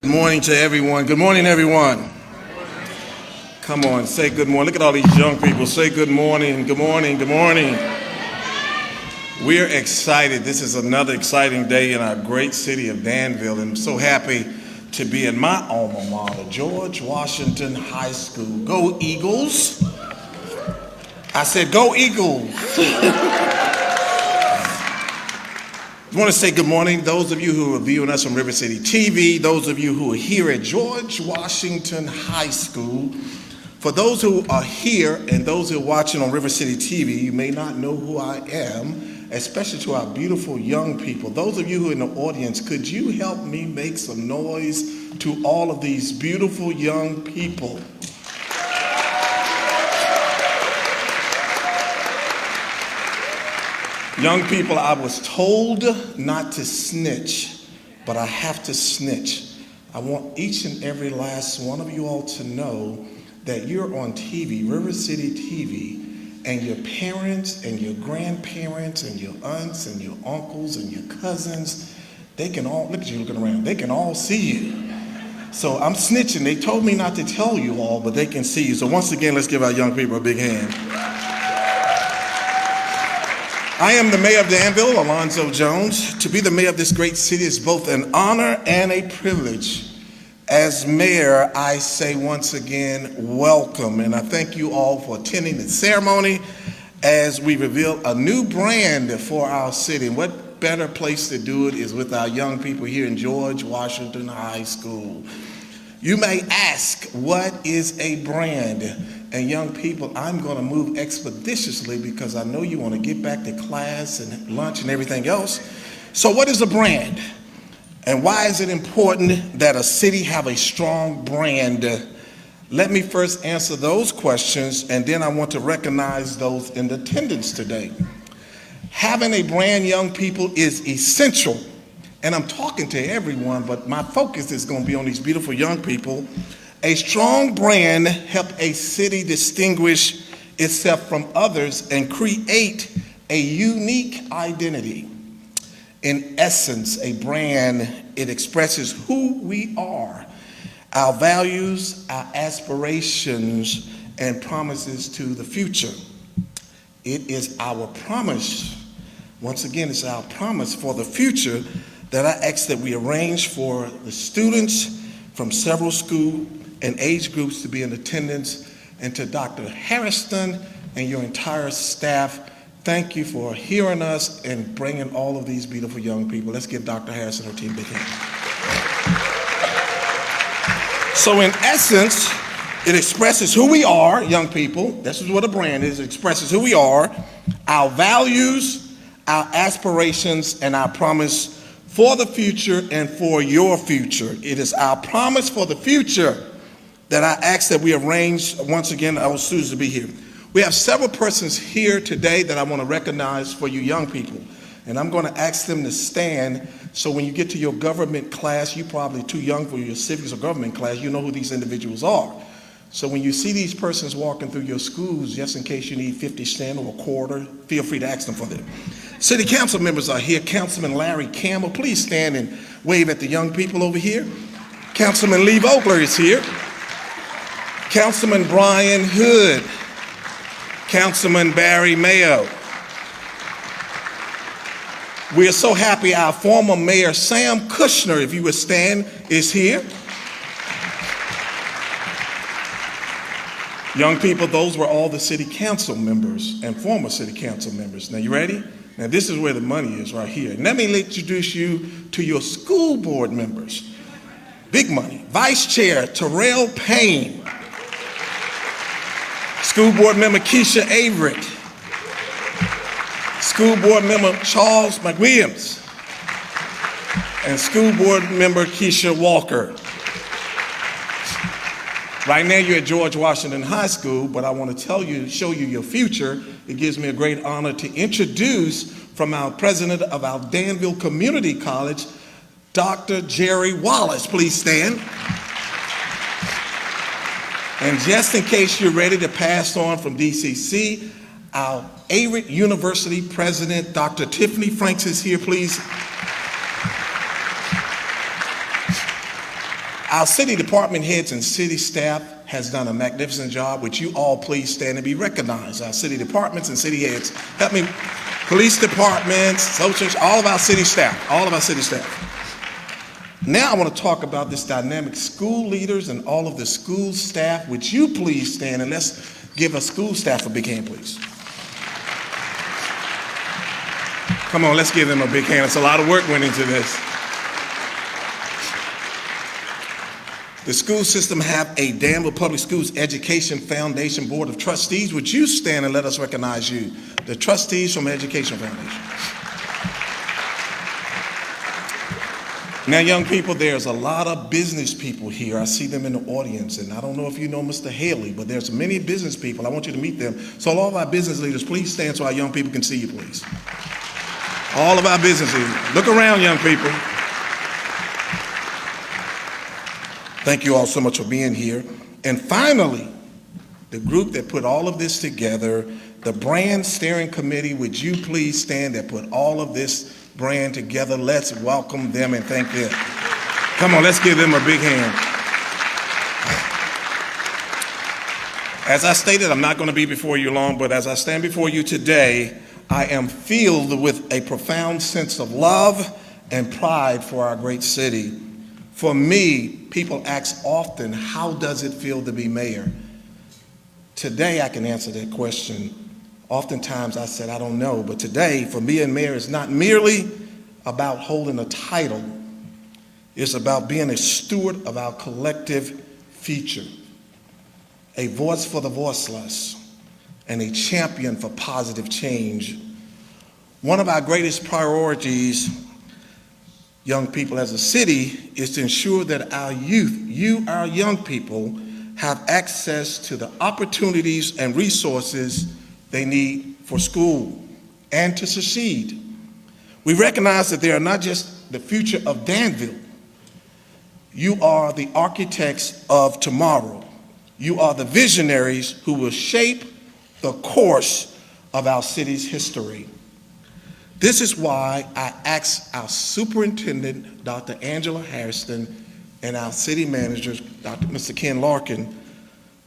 Good morning to everyone. Good morning, everyone. Come on, say good morning. Look at all these young people. Say good morning, good morning, good morning. We're excited. This is another exciting day in our great city of Danville. And I'm so happy to be in my alma mater, George Washington High School. Go Eagles. I said, go Eagles. I want to say good morning. Those of you who are viewing us on River City TV, those of you who are here at George Washington High School. For those who are here and those who are watching on River City TV, you may not know who I am, especially to our beautiful young people. Those of you who are in the audience, could you help me make some noise to all of these beautiful young people? Young people, I was told not to snitch, but I have to snitch. I want each and every last one of you all to know that you're on TV, River City TV, and your parents and your grandparents and your aunts and your uncles and your cousins, they can all, look at you looking around, they can all see you. So I'm snitching. They told me not to tell you all, but they can see you. So once again, let's give our young people a big hand. I am the mayor of Danville, Alonzo Jones. To be the mayor of this great city is both an honor and a privilege. As mayor, I say once again, welcome. And I thank you all for attending the ceremony as we reveal a new brand for our city. And what better place to do it is with our young people here in George Washington High School. You may ask, what is a brand? And young people, I'm going to move expeditiously because I know you want to get back to class and lunch and everything else. So what is a brand? And why is it important that a city have a strong brand? Let me first answer those questions, and then I want to recognize those in attendance today. Having a brand, young people, is essential. And I'm talking to everyone, but my focus is going to be on these beautiful young people. A strong brand helps a city distinguish itself from others and create a unique identity. In essence, a brand, it expresses who we are, our values, our aspirations, and promises to the future. It is our promise, once again, it's our promise for the future that I ask that we arrange for the students from several schools and age groups to be in attendance, and to Dr. Harrison and your entire staff, thank you for hearing us and bringing all of these beautiful young people. Let's give Dr. Harrison and her team a big hand. So in essence, it expresses who we are, young people. This is what a brand is. It expresses who we are, our values, our aspirations, and our promise for the future and for your future. It is our promise for the future that I ask that we arrange, once again, our students to be here. We have several persons here today that I want to recognize for you young people. And I'm going to ask them to stand, so when you get to your government class, you're probably too young for your civics or government class, you know who these individuals are. So when you see these persons walking through your schools, just in case you need 50 cents or a quarter, feel free to ask them for them. City council members are here. Councilman Larry Campbell, please stand and wave at the young people over here. Councilman Lee Vogler is here. Councilman Brian Hood, Councilman Barry Mayo. We are so happy our former mayor, Sam Kushner, if you would stand, is here. Young people, those were all the city council members and former city council members. Now you ready? Now this is where the money is right here. And let me introduce you to your school board members. Big money. Vice Chair Terrell Payne. School Board Member Keisha Averett. School Board Member Charles McWilliams. And School Board Member Keisha Walker. Right now you're at George Washington High School, but I want to show you your future. It gives me a great honor to introduce from our president of our Danville Community College, Dr. Jerry Wallace. Please stand. And just in case you're ready to pass on from DCC, our Averett University president, Dr. Tiffany Franks, is here, please. Our city department heads and city staff has done a magnificent job. Would you all please stand and be recognized? Our city departments and city heads, help me. Police departments, social, all of our city staff, all of our city staff. Now I want to talk about this dynamic school leaders and all of the school staff. Would you please stand and let's give a school staff a big hand, please. Come on, let's give them a big hand. It's a lot of work went into this. The school system have a Danville Public Schools Education Foundation Board of Trustees. Would you stand and let us recognize you? The trustees from Education Foundation. Now, young people, there's a lot of business people here. I see them in the audience, and I don't know if you know Mr. Haley, but there's many business people. I want you to meet them. So all of our business leaders, please stand so our young people can see you, please. All of our business leaders. Look around, young people. Thank you all so much for being here. And finally, the group that put all of this together, the brand steering committee, would you please stand that put all of this brand together? Let's welcome them and thank them. Come on, let's give them a big hand. As I stated, I'm not going to be before you long, but as I stand before you today, I am filled with a profound sense of love and pride for our great city. For me, people ask often, how does it feel to be mayor? Today, I can answer that question. Oftentimes, I said, I don't know. But today, for me, and mayor is not merely about holding a title. It's about being a steward of our collective future, a voice for the voiceless, and a champion for positive change. One of our greatest priorities, young people, as a city, is to ensure that our youth, our young people, have access to the opportunities and resources they need for school and to succeed. We recognize that they are not just the future of Danville. You are the architects of tomorrow. You are the visionaries who will shape the course of our city's history. This is why I asked our superintendent, Dr. Angela Harrison, and our city manager, Mr. Ken Larkin,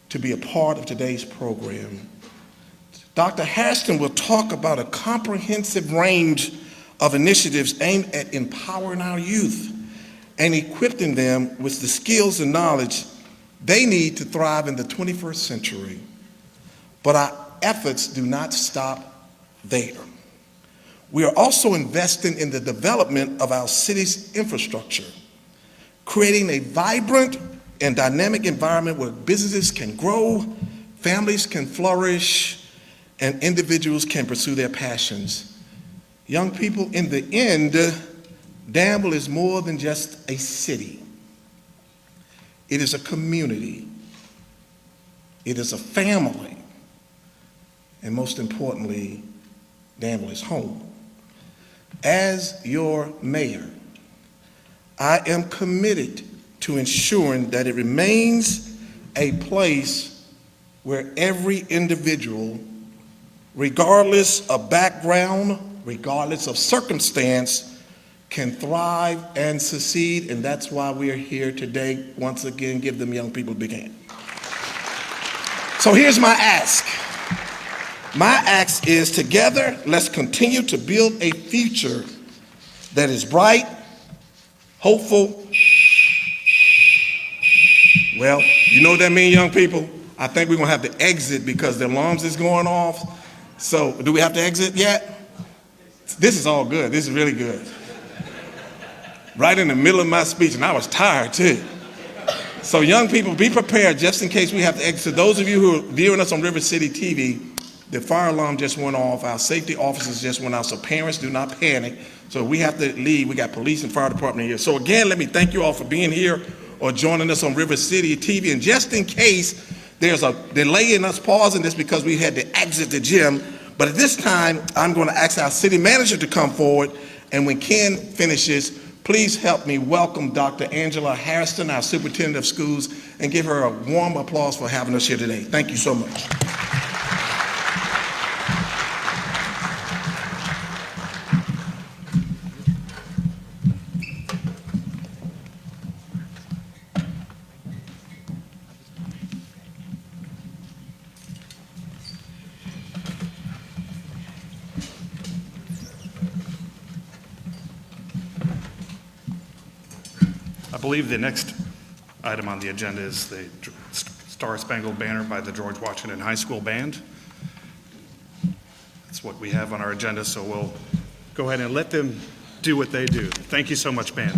to be a part of today's program. Dr. Harrison will talk about a comprehensive range of initiatives aimed at empowering our youth and equipping them with the skills and knowledge they need to thrive in the 21st century. But our efforts do not stop there. We are also investing in the development of our city's infrastructure, creating a vibrant and dynamic environment where businesses can grow, families can flourish, and individuals can pursue their passions. Young people, in the end, Danville is more than just a city. It is a community. It is a family. And most importantly, Danville is home. As your mayor, I am committed to ensuring that it remains a place where every individual, regardless of background, regardless of circumstance, can thrive and succeed, and that's why we are here today. Once again, give them young people a big hand. So here's my ask. My ask is, together, let's continue to build a future that is bright, hopeful. Well, you know what that means, young people? I think we're gonna have to exit because the alarms is going off. So, do we have to exit yet? This is all good. This is really good. Right in the middle of my speech, and I was tired too. So, young people, be prepared just in case we have to exit. Those of you who are viewing us on River City TV, the fire alarm just went off. Our safety officers just went out, so parents do not panic. So we have to leave. We got police and fire department here. So again, let me thank you all for being here or joining us on River City TV. And just in case there's a delay in us pausing this because we had to exit the gym, but at this time, I'm going to ask our city manager to come forward. And when Ken finishes, please help me welcome Dr. Angela Harrison, our superintendent of schools, and give her a warm applause for having us here today. Thank you so much. believe the next item on the agenda is the Star Spangled Banner by the George Washington High School Band. That's what we have on our agenda, so we'll go ahead and let them do what they do. Thank you so much, band.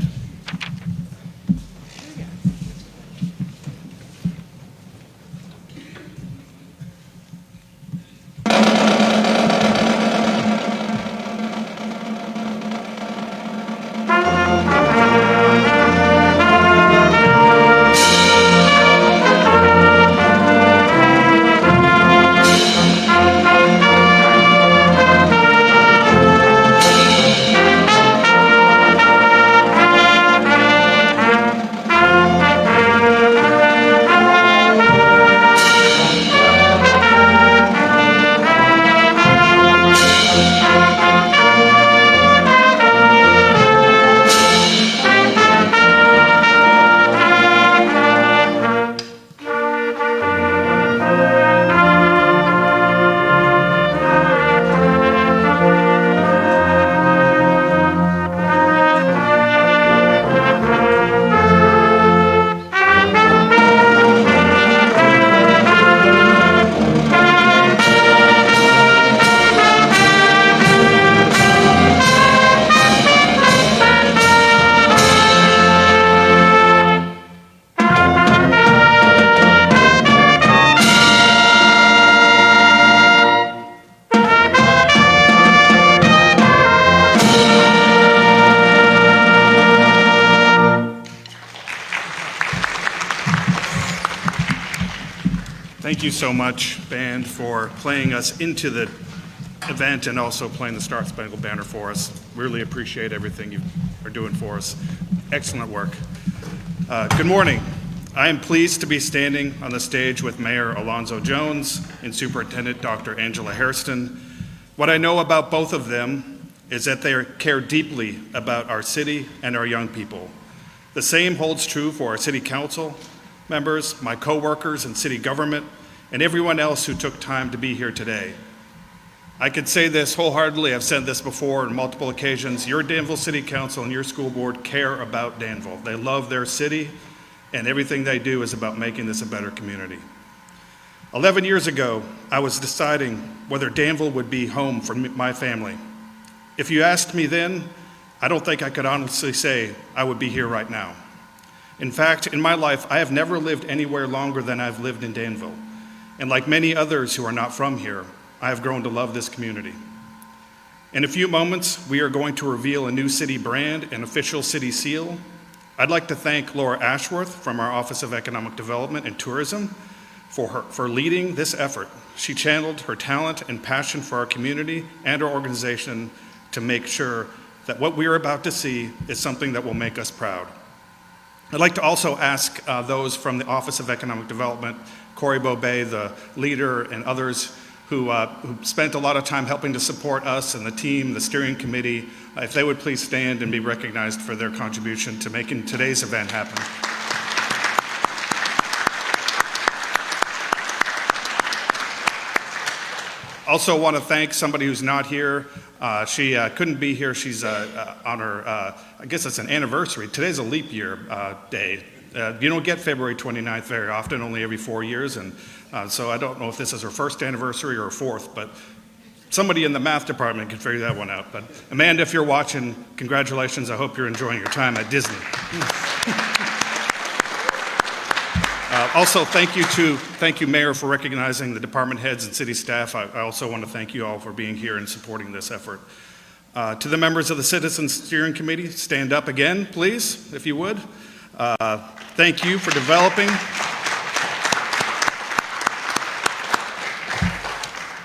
Thank you so much, band, for playing us into the event and also playing the Star Spangled Banner for us. Really appreciate everything you are doing for us. Excellent work. Good morning. I am pleased to be standing on the stage with Mayor Alonzo Jones and Superintendent Dr. Angela Hairston. What I know about both of them is that they care deeply about our city and our young people. The same holds true for our city council members, my coworkers in city government, and everyone else who took time to be here today. I could say this wholeheartedly, I've said this before on multiple occasions, your Danville City Council and your school board care about Danville. They love their city, and everything they do is about making this a better community. 11 years ago, I was deciding whether Danville would be home for my family. If you asked me then, I don't think I could honestly say I would be here right now. In fact, in my life, I have never lived anywhere longer than I've lived in Danville. And like many others who are not from here, I have grown to love this community. In a few moments, we are going to reveal a new city brand and official city seal. I'd like to thank Laura Ashworth from our Office of Economic Development and Tourism for leading this effort. She channeled her talent and passion for our community and our organization to make sure that what we are about to see is something that will make us proud. I'd like to also ask those from the Office of Economic Development, Corey Bobet, the leader, and others who spent a lot of time helping to support us and the team, the steering committee, if they would please stand and be recognized for their contribution to making today's event happen. Also want to thank somebody who's not here. She couldn't be here. She's on her, I guess it's an anniversary. Today's a leap year day. You don't get February 29th very often, only every 4 years. And so I don't know if this is her first anniversary or her fourth, but somebody in the math department can figure that one out. But Amanda, if you're watching, congratulations. I hope you're enjoying your time at Disney. Also, thank you, Mayor, for recognizing the department heads and city staff. I also want to thank you all for being here and supporting this effort. To the members of the Citizens Steering Committee, stand up again, please, if you would. Thank you for developing.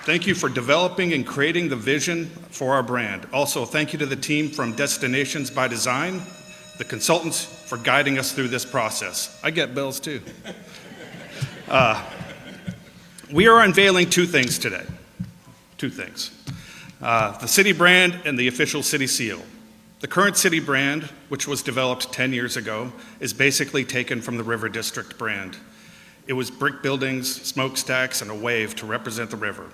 Thank you for developing and creating the vision for our brand. Also, thank you to the team from Destinations by Design, the consultants for guiding us through this process. I get bills too. We are unveiling two things today. Two things. The city brand and the official city seal. The current city brand, which was developed 10 years ago, is basically taken from the River District brand. It was brick buildings, smokestacks, and a wave to represent the river.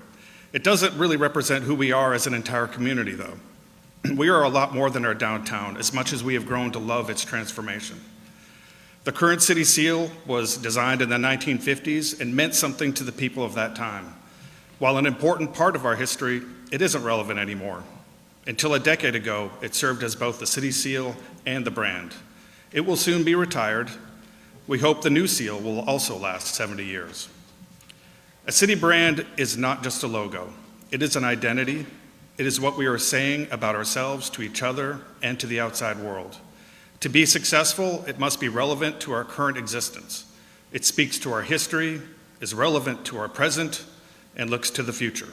It doesn't really represent who we are as an entire community, though. We are a lot more than our downtown, as much as we have grown to love its transformation. The current city seal was designed in the 1950s and meant something to the people of that time. While an important part of our history, it isn't relevant anymore. Until a decade ago, it served as both the city seal and the brand. It will soon be retired. We hope the new seal will also last 70 years. A city brand is not just a logo. It is an identity. It is what we are saying about ourselves to each other and to the outside world. To be successful, it must be relevant to our current existence. It speaks to our history, is relevant to our present, and looks to the future.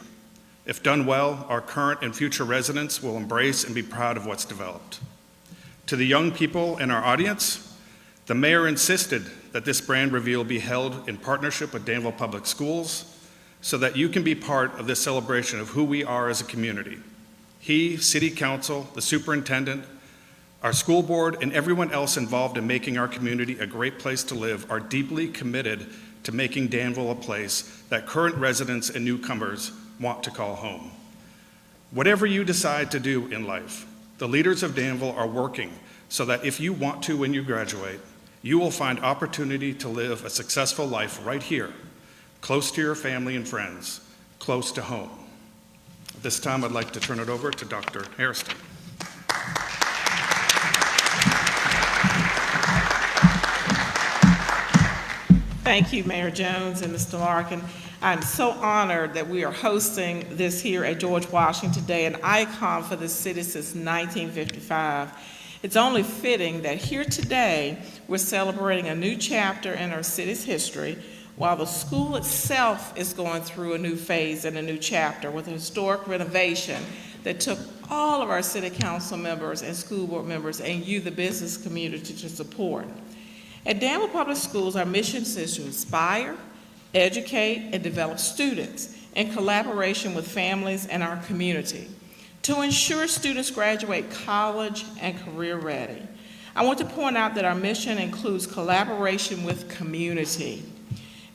If done well, our current and future residents will embrace and be proud of what's developed. To the young people in our audience, the mayor insisted that this brand reveal be held in partnership with Danville Public Schools so that you can be part of this celebration of who we are as a community. He, City Council, the superintendent, our school board, and everyone else involved in making our community a great place to live are deeply committed to making Danville a place that current residents and newcomers want to call home. Whatever you decide to do in life, the leaders of Danville are working so that if you want to when you graduate, you will find opportunity to live a successful life right here, close to your family and friends, close to home. At this time, I'd like to turn it over to Dr. Hairston. Thank you, Mayor Jones and Mr. Larkin. I'm so honored that we are hosting this here at George Washington Day, an icon for the city since 1955. It's only fitting that here today we're celebrating a new chapter in our city's history, while the school itself is going through a new phase and a new chapter with a historic renovation that took all of our city council members and school board members and you, the business community, to support. At Danville Public Schools, our mission is to inspire, educate, and develop students in collaboration with families and our community to ensure students graduate college and career ready. I want to point out that our mission includes collaboration with community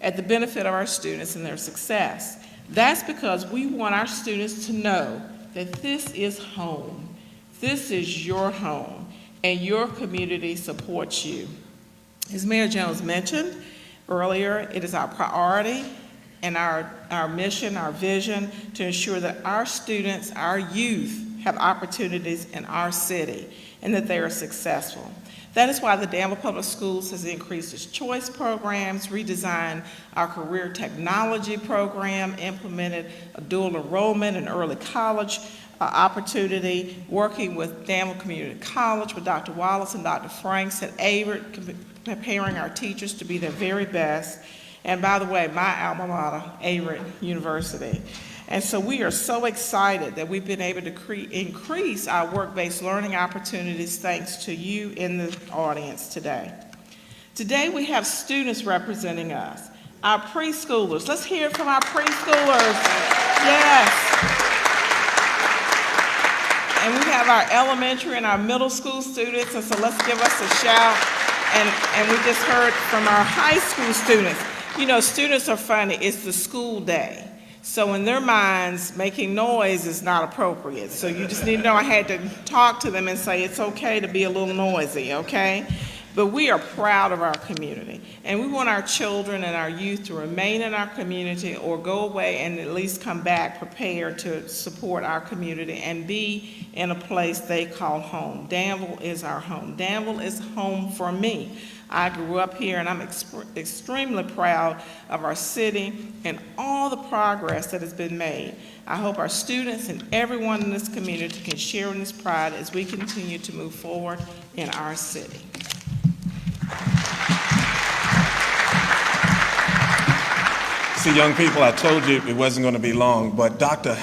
at the benefit of our students and their success. That's because we want our students to know that this is home. This is your home, and your community supports you. As Mayor Jones mentioned earlier, it is our priority and our mission, our vision, to ensure that our students, our youth, have opportunities in our city and that they are successful. That is why the Danville Public Schools has increased its choice programs, redesigned our career technology program, implemented a dual enrollment and early college opportunity, working with Danville Community College with Dr. Wallace and Dr. Franks at Averett, preparing our teachers to be their very best. And by the way, my alma mater, Averett University. And so we are so excited that we've been able to increase our work-based learning opportunities thanks to you in the audience today. Today we have students representing us, our preschoolers. Let's hear it from our preschoolers. Yes. And we have our elementary and our middle school students, and so let's give us a shout. And we just heard from our high school students. You know, students are funny. It's the school day. So in their minds, making noise is not appropriate. So you just need to know I had to talk to them and say it's okay to be a little noisy, okay? But we are proud of our community. And we want our children and our youth to remain in our community or go away and at least come back prepared to support our community and be in a place they call home. Danville is our home. Danville is home for me. I grew up here, and I'm extremely proud of our city and all the progress that has been made. I hope our students and everyone in this community can share in this pride as we continue to move forward in our city. See, young people, I told you it wasn't going to be long, but Dr.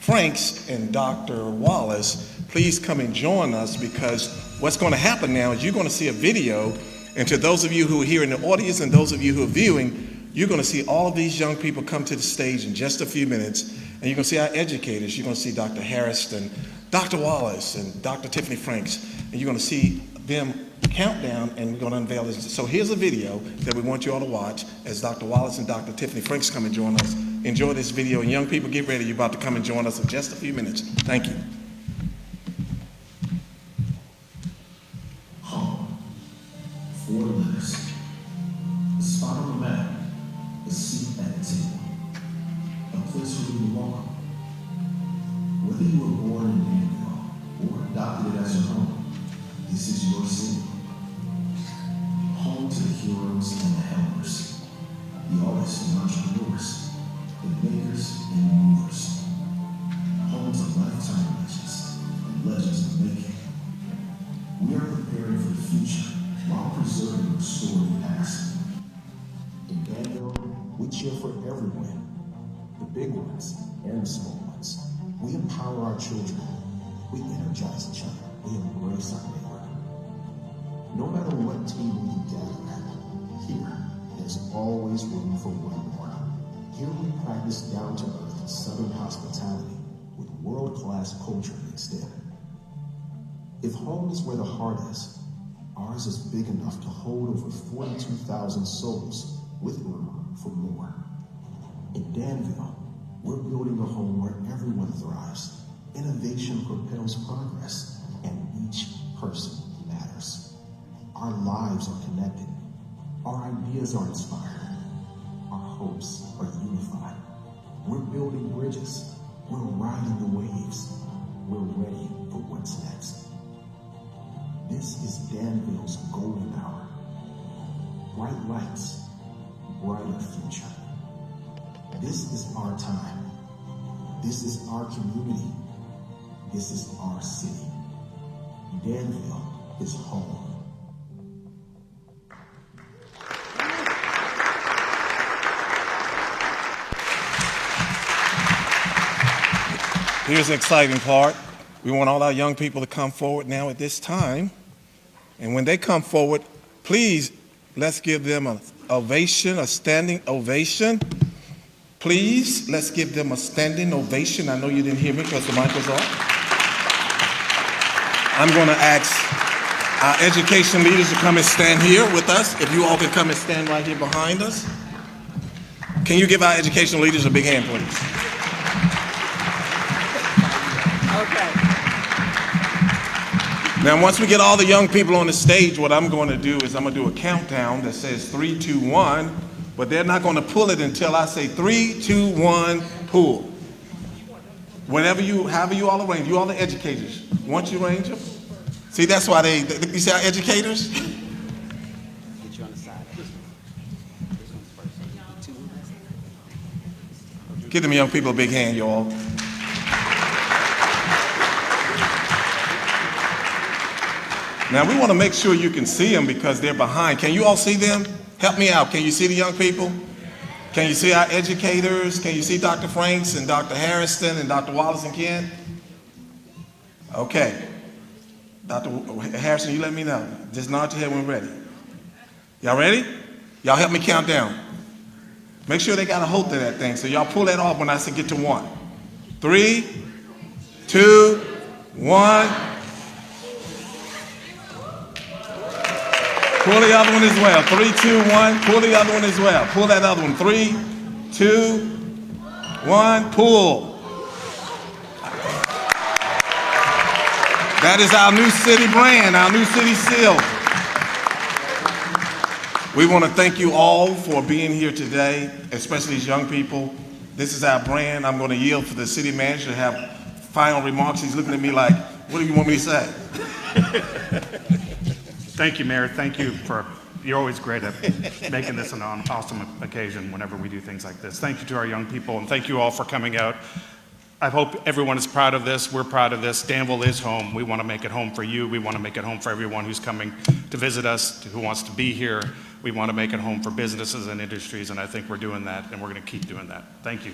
Franks and Dr. Wallace, please come and join us, because what's going to happen now is you're going to see a video. And to those of you who are here in the audience and those of you who are viewing, you're going to see all of these young people come to the stage in just a few minutes. And you're going to see our educators. You're going to see Dr. Harrison, Dr. Wallace, and Dr. Tiffany Franks. And you're going to see them count down, and we're going to unveil this. So here's a video that we want you all to watch as Dr. Wallace and Dr. Tiffany Franks come and join us. Enjoy this video. And young people, get ready. You're about to come and join us in just a few minutes. Thank you. Home. 4 letters. seat at the table, a place where you belong. Whether you were born in Danville or adopted it as your home, this is your city. Home to the heroes and the helpers, the artists and entrepreneurs, the makers and the movers. Home to lifetime legends and legends of making. We are preparing for the future while preserving the storied past. In Danville, we cheer for every win, the big ones and the small ones. We empower our children. We energize each other. We embrace our neighbor. No matter what table you gather at, here, there's always room for one more. Here we practice down-to-earth Southern hospitality with world-class culture mixed in. If home is where the heart is, ours is big enough to hold over 42,000 souls with room for more. In Danville, we're building a home where everyone thrives. Innovation propels progress, and each person matters. Our lives are connected. Our ideas are inspired. Our hopes are unified. We're building bridges. We're riding the waves. We're ready for what's next. This is Danville's golden hour. Bright lights, brighter future. This is our time. This is our community. This is our city. Danville is home. Here's the exciting part. We want all our young people to come forward now at this time. And when they come forward, please, let's give them an ovation, a standing ovation. Please, let's give them a standing ovation. I know you didn't hear me because the mic was off. I'm going to ask our education leaders to come and stand here with us. If you all can come and stand right here behind us. Can you give our education leaders a big hand, please? Okay. Now, once we get all the young people on the stage, what I'm going to do is I'm going to do a countdown that says 3, 2, 1, but they're not going to pull it until I say 3, 2, 1, pull. However you all arrange, you all the educators. Once you arrange them, see, that's why you see our educators? Get you on the side. This one's first. 2. Give them young people a big hand, y'all. Now, we want to make sure you can see them because they're behind. Can you all see them? Help me out. Can you see the young people? Can you see our educators? Can you see Dr. Franks and Dr. Harrison and Dr. Wallace and Ken? Okay. Dr. Harrison, you let me know. Just nod your head when we're ready. Y'all ready? Y'all help me count down. Make sure they got a hold of that thing. So y'all pull that off when I say get to 1. 3, 2, 1. Pull the other one as well. 3, 2, 1. Pull the other one as well. Pull that other one. 3, 2, 1. Pull. That is our new city brand, our new city seal. We want to thank you all for being here today, especially these young people. This is our brand. I'm going to yield for the city manager to have final remarks. He's looking at me like, what do you want me to say? Thank you, Mayor. Thank you you're always great at making this an awesome occasion whenever we do things like this. Thank you to our young people, and thank you all for coming out. I hope everyone is proud of this. We're proud of this. Danville is home. We want to make it home for you. We want to make it home for everyone who's coming to visit us, who wants to be here. We want to make it home for businesses and industries, and I think we're doing that, and we're going to keep doing that. Thank you.